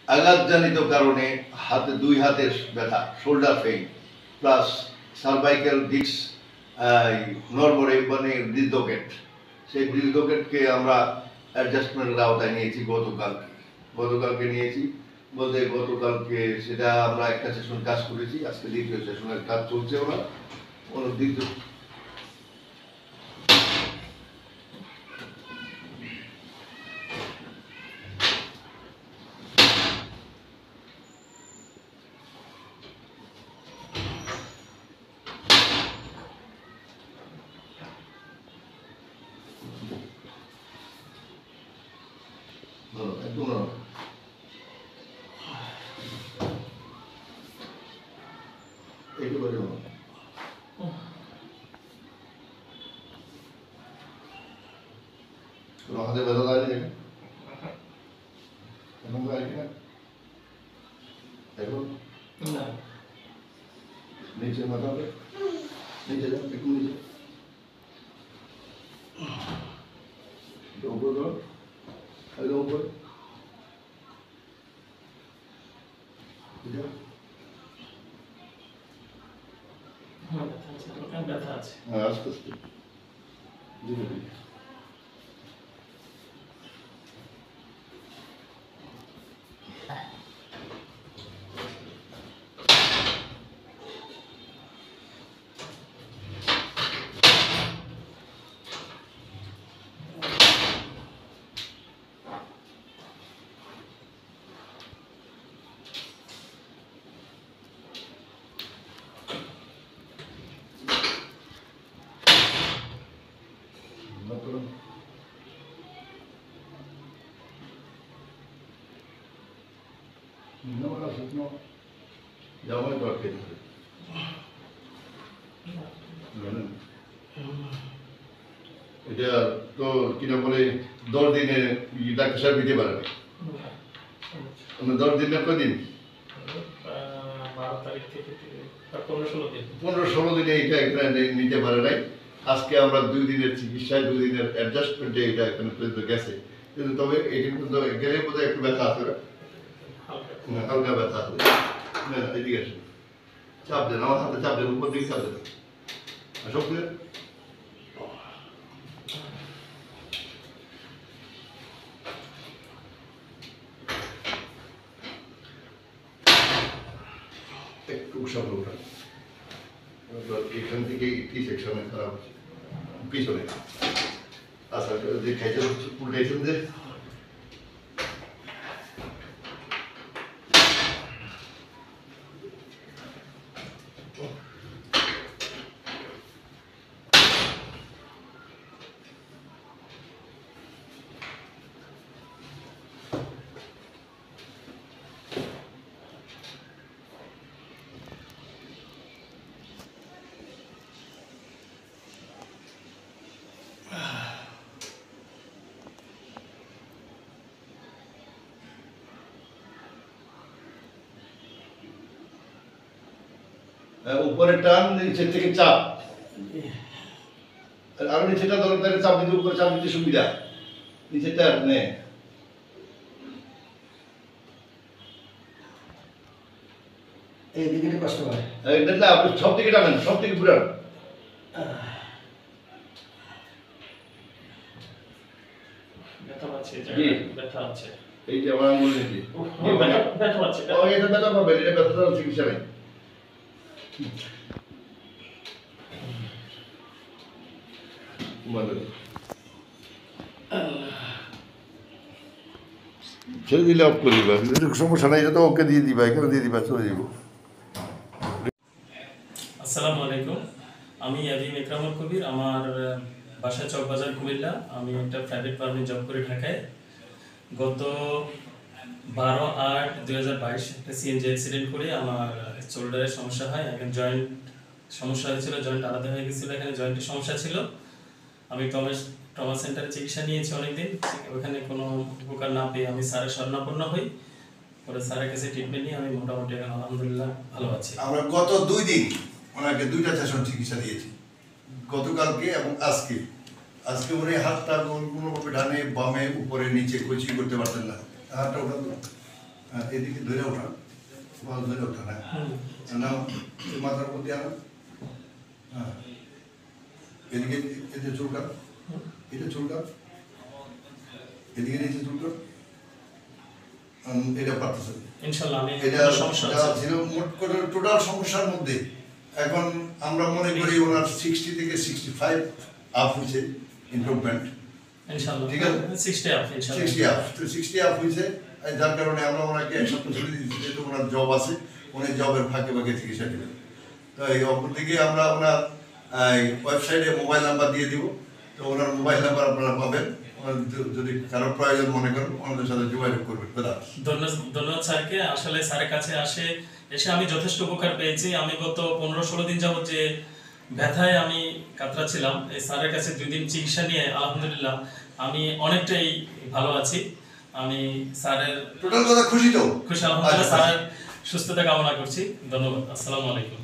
আঘাতজনিত কারণে দুই হাতের ব্যথা, shoulder pain plus cervical disc নরমরে মানে ডিসলোকেট, সেই ডিসলোকেটকে আমরা অ্যাডজাস্টমেন্টের আওতায় নিয়েছি গতকালকে নিয়েছি বলতে গতকালকে সেটা আমরা একটা সেশন কাজ করেছি, আজকে দ্বিতীয় সেশনের কাজ চলছে। ওরা দ্বিতীয় একদম একেবারে হাতে ব্যথা লাগে এখন না নিচে মাথা নিচে যাও একটু নিচে উপর ধর একদম উপর আস্তে আস্তে ধীরে ধীরে জামাই তো আটকে দিতে এটা তো কিনা বলে 10 দিনে ডাক্তার সাহেব দিতে পারে না। 10 দিন না কদিন 15-16 দিনে এটা এখানে নিতে পারে নাই। আজকে আমরা 2 দিনের চিকিৎসায় 2 দিনের অ্যাডজাস্টমেন্টে এটা এখানে পর্যন্ত গেছে, কিন্তু তবে এটি পর্যন্ত গেলে বোধহয় একটু ব্যথা আছে, হালকা ব্যথা আছে। না এদিকে আসুন, চাপ দেন, আমার হাতে চাপ দেন, উপর দিকে চাপ দেন, সব একটু সামনে উঠান। এখান থেকে কি সেকশনে খারাপ হচ্ছে পিছনে, আচ্ছা যে খাইতে উল্টাইছেন যে উপরে টান, নিচের থেকে চাপ, আরো নিচেটা দরকার, চাপ দিতে উপরে চাপ দিতে সুবিধা, নিচেটা নে এইদিকে কষ্ট হয়। না আপনি সব দিকে টানেন, সব দিকে ঘুরান। ব্যথা পাচ্ছে, ব্যথা আছে এই যে আমার আঙুল নিচে ব্যথা পাচ্ছে, এটা ব্যথা পাবেন, এটা ব্যথা চিকিৎসা নেই। ছেড়ে দিলে অফ করে দিবা, সমস্যা নাই, এটা তো ওকে দিয়ে দিবা, এখানে দিয়ে দিবা, চলে যাব। আসসালামু আলাইকুম, আমি একরামুল কবির, আমার বাসা চকবাজার কুমিল্লা। আমি একটা প্রাইভেট ফার্মে জব করি ঢাকায়। গত 12/8/2022 একটা সিএনজি অ্যাক্সিডেন্ট করে আমার শোল্ডারের সমস্যা হয়, এখন জয়েন্ট সমস্যা হয়েছিল, জয়েন্ট আলাদা হয়ে গেছিলো, এখানে জয়েন্টের সমস্যা ছিল। আমি ট্রমা সেন্টারে চিকিৎসা নিয়েছি অনেকদিন, ওখানে কোনো উপকার না পেয়ে আমি স্যারের শরণাপন্ন হই। পরে স্যারের কাছে ট্রিটমেন্ট নিয়ে আমি মোটামুটি এখন আলহামদুলিল্লাহ ভালো আছি। আমরা গত 2 দিন ওনাকে 2টা সেশন চিকিৎসা দিয়েছি, গতকালকে এবং আজকে। আজকে উনি হাতটা কোনোভাবে ডানে বামে উপরে নিচে কিছুই করতে পারতেন না, হাতটা ওঠান এদিকে ধরে ওঠা, ধরে ওঠা না, না মাথার মধ্যে আনা, হ্যাঁ এদিকে এতে চুলকা, এটা চুলকা, এদিকে নিচে চুলকা, এটা পারতেছে ইনশাআল্লাহ। আমি এটা ছিল মোট করে টোটাল সমস্যার মধ্যে এখন আমরা মনে করি ওনার 60 থেকে 65 আপ হয়েছে ইমপ্রুভমেন্ট ইনশাআল্লাহ। ঠিক আছে 60 আপ ইনশাআল্লাহ 60 আপ তো 60 আপ হয়েছে যার কারণে আমরা ওনাকে এক সপ্তাহ ছুটি দিয়েছি যেহেতু ওনার জব আছে উনি জবের ফাঁকে ফাঁকে চিকিৎসা দেবেন তো এই অপরদিকে আমরা ওনার ওয়েবসাইটে মোবাইল নাম্বার দিয়ে দিব তো ওনার মোবাইল নাম্বার আপনারা পাবেন যদি কারো প্রয়োজন মনে করেন ওনাদের সাথে যোগাযোগ করবেন। ধন্যবাদ স্যারকে। আসলে স্যারের কাছে এসে আমি যথেষ্ট উপকার পেয়েছি। আমি গত 15-16 দিন যাবত যে ব্যথায় আমি কাতরাচ্ছিলাম, এই স্যারের কাছে 2 দিন চিকিৎসা নিয়ে আলহামদুলিল্লাহ আমি অনেকটাই ভালো আছি। আমি স্যারের টোটাল কথা খুশি তো? খুশি আলহামদুলিল্লাহ। স্যারের সুস্থতা কামনা করছি। ধন্যবাদ। আসসালামু আলাইকুম।